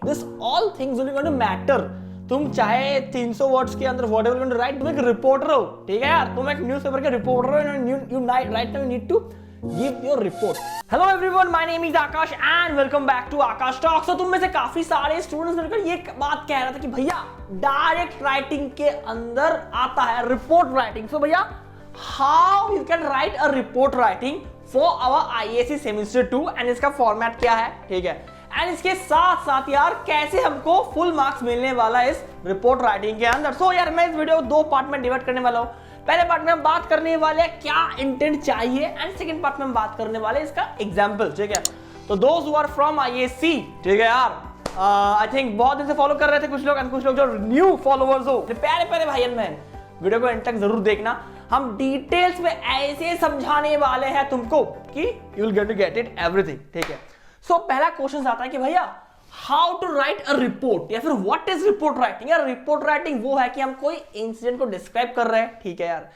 This all things will going to matter. तुम चाहे 300 words के अंदर व्हाटएवर यू राइट, तुम एक रिपोर्टर हो, ठीक है यार, तुम एक न्यूज़पेपर के रिपोर्टर हो, you right now need to give your report. Hello everyone, my name is Akash and welcome back to Akash talks. तो तुम में से काफी सारे स्टूडेंट्स मिलकर ये बात कह रहा था कि भैया डायरेक्ट राइटिंग के अंदर आता है रिपोर्ट राइटिंग। सो भैया how you can write a report writing for our IASC semester 2 and इसका फॉर्मेट क्या है, ठीक है, एंड इसके साथ साथ यार कैसे हमको फुल मार्क्स मिलने वाला है इस रिपोर्ट राइटिंग के अंदर। सो यार मैं इस वीडियो को 2 पार्ट में डिवाइड करने वाला हूं। पहले पार्ट में हम बात करने वाले हैं क्या इंटेंट चाहिए एंड सेकंड पार्ट में हम बात करने वाले हैं इसका एग्जांपल, ठीक है। तो दोस्त हु आर फ्रॉम आईएएससी, ठीक है यार, आई थिंक बहुत दिन से फॉलो कर रहे थे कुछ लोग एंड कुछ लोग जो न्यू फॉलोअर्स हो, प्यारे प्यारे भाई एंड बहन, वीडियो को एंड तक जरूर देखना। हम डिटेल्स में ऐसे समझाने वाले हैं तुमको कि you will get to get it everything, ठीक है। सो पहला क्वेश्चन आता है कि भैया how to write a report या फिर व्हाट इज रिपोर्ट राइटिंग। यार रिपोर्ट राइटिंग वो है कि हम कोई इंसिडेंट को डिस्क्राइब कर रहे हैं, ठीक है यार,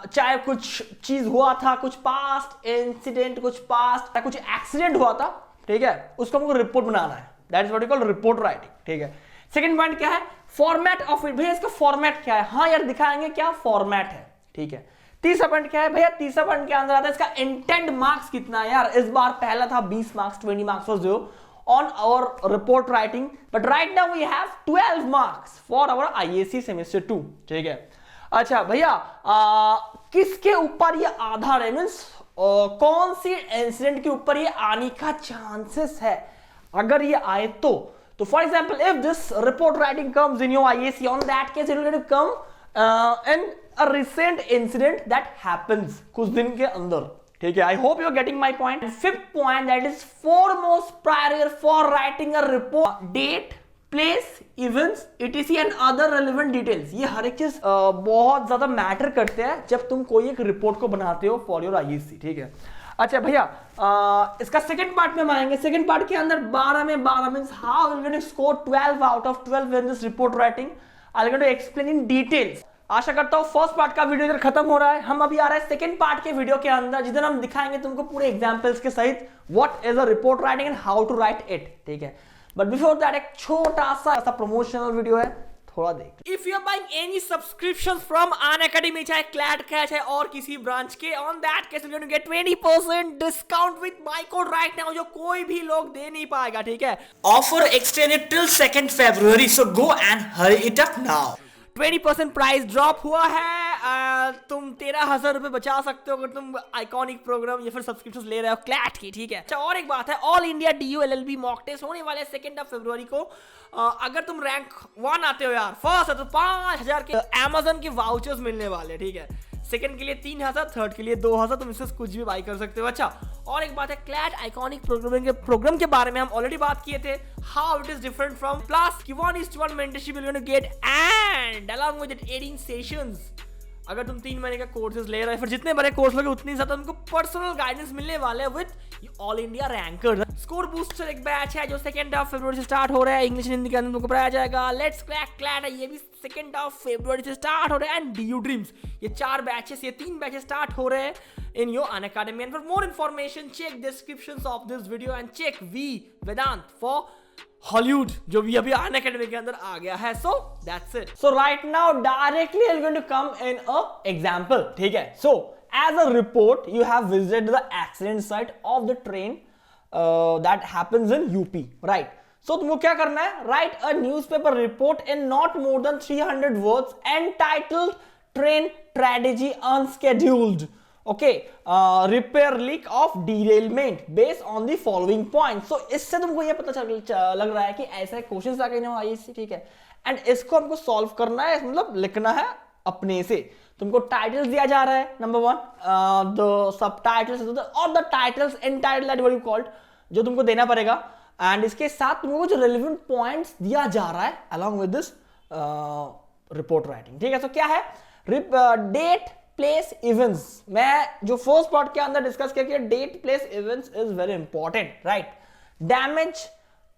चाहे कुछ चीज हुआ था, कुछ पास्ट इंसिडेंट, कुछ पास्ट कुछ एक्सीडेंट हुआ था, ठीक है, उसको हमको रिपोर्ट बनाना है, that is what you call report writing, ठीक है। सेकंड पॉइंट क्या है, फॉर्मेट ऑफ इट, भैया इसका फॉर्मेट क्या है, हाँ यार दिखाएंगे क्या फॉर्मेट है, ठीक है। तीसरा पॉइंट क्या है भैया, तीसरा पॉइंट के अंदर आता है इसका इंटेंट मार्क्स कितना है। यार इस बार पहला था 20 मार्क्स, 20 मार्क्स फॉर जो on our report writing, but right now we have 12 marks for our IAC semester 2, ठीक है। अच्छा भैया किसके ऊपर ये आधार है, मीन्स कौन सी इंसिडेंट के ऊपर ये आने का चांसेस है, अगर ये आए तो for example if this report writing comes in your IAC, on that case it will come in a recent incident that happens कुछ दिन के अंदर, ठीक है। I hope you are getting my point. Fifth point that is foremost prior for writing a report, date, place, events, etc and other relevant details. ये हर एक चीज बहुत ज्यादा मैटर करते हैं जब तुम कोई एक रिपोर्ट को बनाते हो फॉर योर आईएएससी, ठीक है। अच्छा भैया इसका सेकंड पार्ट में हम आएंगे। सेकंड पार्ट के अंदर 12 में 12 means how will you score 12 out of 12 in this report writing. I will explain in details. आशा करता हूं फर्स्ट पार्ट का वीडियो इधर खत्म हो रहा है, हम अभी आ रहे हैं सेकंड पार्ट के वीडियो के अंदर, जिधर हम दिखाएंगे तुमको पूरे एग्जांपल्स के सहित what is a report writing and how to write it, ठीक है। बट बिफोर दैट एक छोटा सा प्रमोशनल वीडियो है, थोड़ा देख। If you are buying any subscriptions from Unacademy, चाहे क्लैट का चाहे और किसी ब्रांच के, on that case you going to get 20% discount with my code right now, जो कोई भी लोग दे नहीं पाएगा, ठीक है। Offer extended till 2 February, so go and hurry it up now. 20% price drop हुआ है, तुम 13,000 रुपए बचा सकते हो अगर तुम आइकॉनिक प्रोग्राम या फिर सब्सक्रिप्शन ले रहे हो क्लैट की, ठीक है। अच्छा और एक बात है, all India DU LLB mock test होने वाले 2 फरवरी को। अगर तुम रैंक 1 आते हो यार, फर्स्ट है तो 5,000 के Amazon के वाउचर्स मिलने वाले, ठीक है। सेकंड के लिए 3,000, थर्ड के लिए 2,000, तुम इससे कुछ भी बाई कर सकते हो। अच्छा और एक बात है, क्लैट आइकॉनिक प्रोग्राम के बारे में हम ऑलरेडी बात किए थे, how it is different from plus की 1:1 mentorship you will gate and along with it 18 sessions. अगर तुम 3 महीने का कोर्सेज ले रहे हो, फिर जितने बड़े कोर्स लोगे उतनी ज्यादा तुमको पर्सनल गाइडेंस मिलने वाले हैं with all India ranker. Score booster एक बैच है जो 2 फरवरी से स्टार्ट हो रहा है, इंग्लिश हिंदी के अंदर तुमको पढ़ाया जाएगा। लेट्स क्रैक क्लैट है, ये भी 2 फरवरी से स्टार्ट हो रहा है, एंड DU ड्रीम्स, ये 4 बैचेस, ये 3 बैचेस स्टार्ट हो रहे हैं in your Unacademy. And for more information, check descriptions of this video and check V Vedant for Hollywood, जो भी अभी Unacademy के अंदर आ गया है। So that's it. So right now directly I'm going to come in a example, ठीक है। So as a report, you have visited the accident site of the train that happens in UP, right? So तुमको क्या करना है, write a newspaper report in not more than 300 words entitled "Train Tragedy Unscheduled." Okay, repair leak of derailment based on the following point. So इससे तुमको ये पता लग रहा है कि ऐसे क्वेश्चन आ गए आईएएससी, ठीक है, एंड इसको हमको सॉल्व करना है, मतलब लिखना है अपने से। तुमको टाइटल्स दिया जा रहा है, नंबर 1 द सब टाइटल्स और the titles entitle that what you called, जो तुमको देना पड़ेगा, एंड इसके साथ तुमको कुछ रेलेवेंट पॉइंट्स दिया जा रहा है along with this report writing, ठीक है। सो क्या है, डेट, प्लेस, इवेंट्स। मैं जो फर्स्ट पार्ट के अंदर डिस्कस किया, date, place, events is very important, right. Damage,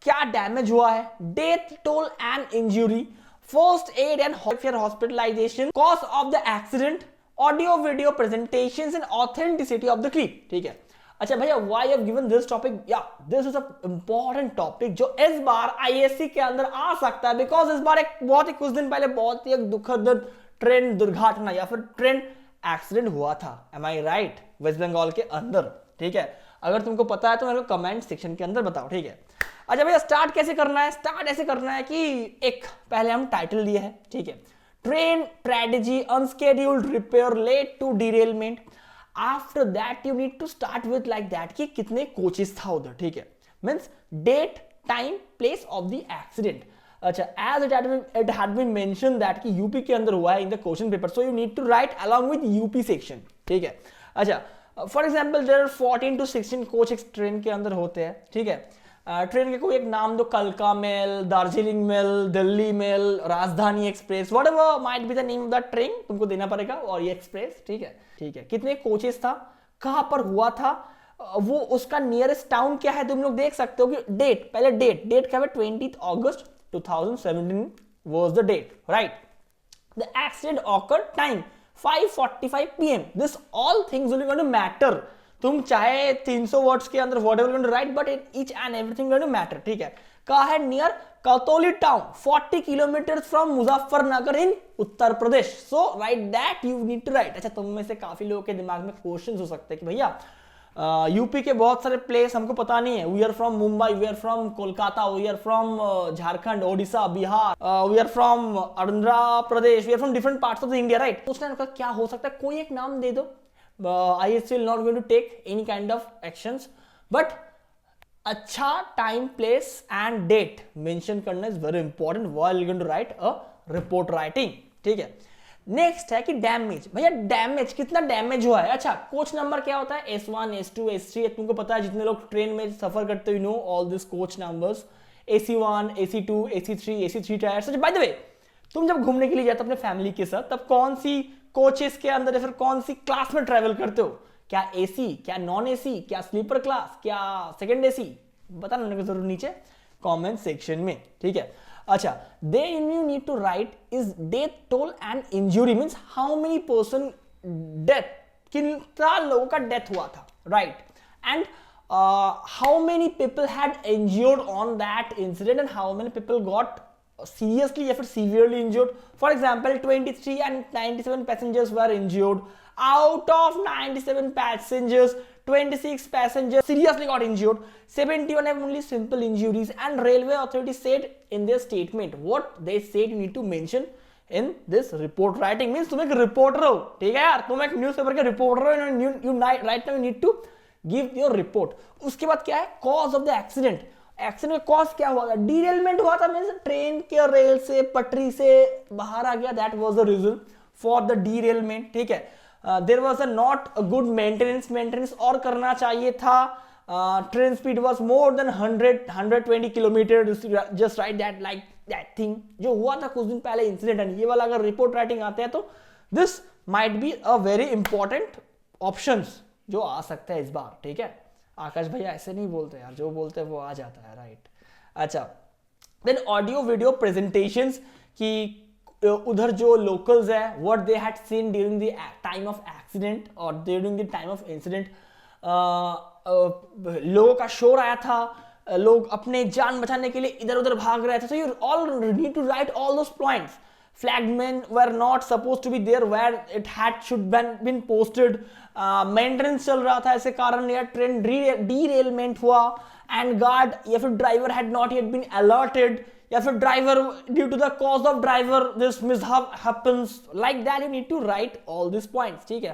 क्या डैमेज हुआ है, death, toll and injury, first aid and hospitalisation, cause of the accident, audio video presentations and authenticity of the clip, ठीक है। अच्छा भैया, why have given this topic? या this is a important topic जो इस बार ISC के अंदर आ सकता है, बिकॉज इस बार एक बहुत ही कुछ दिन पहले बहुत ही एक दुखद ट्रेन दुर्घटना या फिर ट्रेन एक्सीडेंट हुआ था। एम आई राइट? वेस्ट बंगाल के अंदर, ठीक है। अगर तुमको पता है तो मेरे को कमेंट सेक्शन के अंदर बताओ, ठीक है। अच्छा भैया, स्टार्ट कैसे करना है? स्टार्ट ऐसे करना है कि एक पहले हम टाइटल दिए है, ठीक है, train tragedy unscheduled repair led to derailment. After that you need to start with like that कि कितने कोचेस था उधर, ठीक है, means date time place of the accident. अच्छा, as it had been mention that कि यूपी के अंदर हुआ है in the question paper, so you need to write along with UP section, ठीक है। अच्छा, for example there are 14 to 16 coach एक ट्रेन के अंदर होते हैं, ठीक है। ट्रेन के कोई एक नाम दो, कलका mail, Darjeeling mail, Delhi mail, Rajdhani express, whatever might be the name of the train, तुमको देना पड़ेगा, और ये एक्सप्रेस, ठीक है, ठीक है। कितने कोचेस था, कहां पर हुआ था, वो उसका नियरेस्ट टाउन क्या है, तुम लोग देख सकते हो कि डेट, पहले डेट क्या है, 20 अगस्त 2017 was the date, right? The accident occurred time 5:45 PM. This all things will going to matter. तुम चाहे 300 वर्ड्स के अंदर whatever going to write, but each and everything going to matter, ठीक है। कहा है near Khatauli town 40 kilometre from Muzaffarnagar in Uttar Pradesh. So write that you need to write. अच्छा, तुम में से काफी लोगों के दिमाग में क्वेश्चन हो सकते हैं कि भैया यूपी के बहुत सारे प्लेस हमको पता नहीं है, we are from Mumbai, we are from Kolkata, we are from Jharkhand, Odisha, Bihar, we are from Andhra Pradesh, we are from different parts of the India, right. सोचना है क्या हो सकता है, कोई एक नाम दे दो, ISC will not going to take any kind of actions, but अच्छा time place and date mention करना is very important while you're going to write a report writing, ठीक है। नेक्स्ट है कि डैमेज। भैया डैमेज, कितना डैमेज हुआ है। अच्छा, कोच नंबर क्या होता है, S1, S2, S3, तुमको पता है, जितने लोग ट्रेन में सफर करते हो, you know all this coach numbers, AC1, AC2, AC3 tyres. By the way, तुम जब घूमने के लिए जाते हो अपने फैमिली के साथ, तब कौन सी कोचेस के अंदर या फिर कौन सी क्लास में ट्रेवल करते हो? क्या AC, क्या नॉन AC, क्या स्लीपर क्लास, क्या सेकंड AC? बताना जरूर नीचे कमेंट सेक्शन में, ठीक है। अच्छा, then you need to write is death toll and injury, means how many person death, कितना लोगों का डेथ हुआ था, right? And how many people had injured on that incident and how many people got seriously या फिर severely injured. For example, 23 and 97 passengers were injured. Out of 97 passengers, 26 passengers seriously got injured, 71 have only simple injuries, and railway authority said in their statement, what they said you need to mention in this report writing, means तुम एक reporter हो, ठीक है यार, तुम एक newspaper के reporter हो, you right now you need to give your report. उसके बाद क्या है, cause of the accident. Accident का कॉज क्या हुआ था, डीरेलमेंट हुआ था, मींस ट्रेन के रेल से पटरी से बाहर आ गया, that was the reason for the derailment, ठीक है। There was a not a good maintenance और करना चाहिए था, train speed was more than 120 kilometre, just write that like that thing जो हुआ था कुछ दिन पहले इंसिडेंट है। ये वाला अगर रिपोर्ट राइटिंग आते हैं तो this might be a very important options जो आ सकता है इस बार, ठीक है। आकाश भैया ऐसे नहीं बोलते यार, जो बोलते हैं वो आ जाता है, राइट। अच्छा, देन ऑडियो वीडियो प्रेजेंटेशंस कि उधर जो लोकल्स है, what they had seen during the time of accident और during the time of incident, लोगों का शोर आया था, लोग अपने जान बचाने के लिए इधर उधर भाग रहे थे, so you all need to write all those points. Flagmen were not supposed to be there where it had should been posted. Maintenance चल रहा था, ऐसे कारण यार ट्रेन डीरेलमेंट हुआ, एंड गार्ड या फिर driver had not yet been alerted, या फिर driver due to the cause of driver this mishap happens, like that you need to write all this points, ठीक है।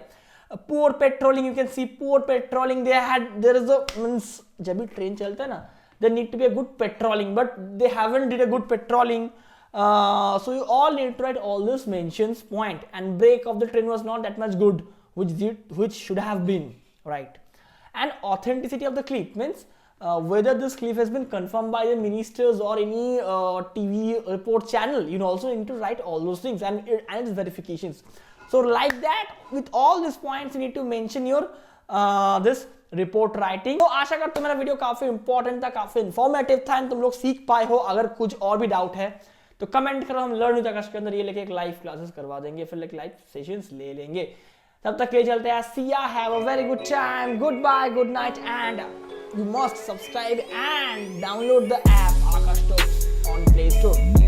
Poor patrolling, you can see poor patrolling, there is a means जब भी train चलता है ना, there need to be a good patrolling, but they haven't did a good patrolling, so you all need to write all this mentions point, and brake of the train was not that much good, which should have been, right. And authenticity of the clip means whether this clip has been confirmed by the ministers or any TV report channel, you also need to write all those things and its verifications. So like that, with all these points you need to mention your this report writing. तो आशा करता हूं मेरा video काफी important था, काफी informative था, and तुम लोग सीख पाए हो। अगर कुछ और भी डाउट है तो कमेंट करो, हम लर्न विद आकाश के अंदर ये लेके एक लाइव क्लासेस करवा देंगे, फिर लाइव सेशंस ले लेंगे। तब तक के लिए चलते हैं, see ya, have a very good time, goodbye, good night, and you must subscribe and download the app Akash Talks on Play Store.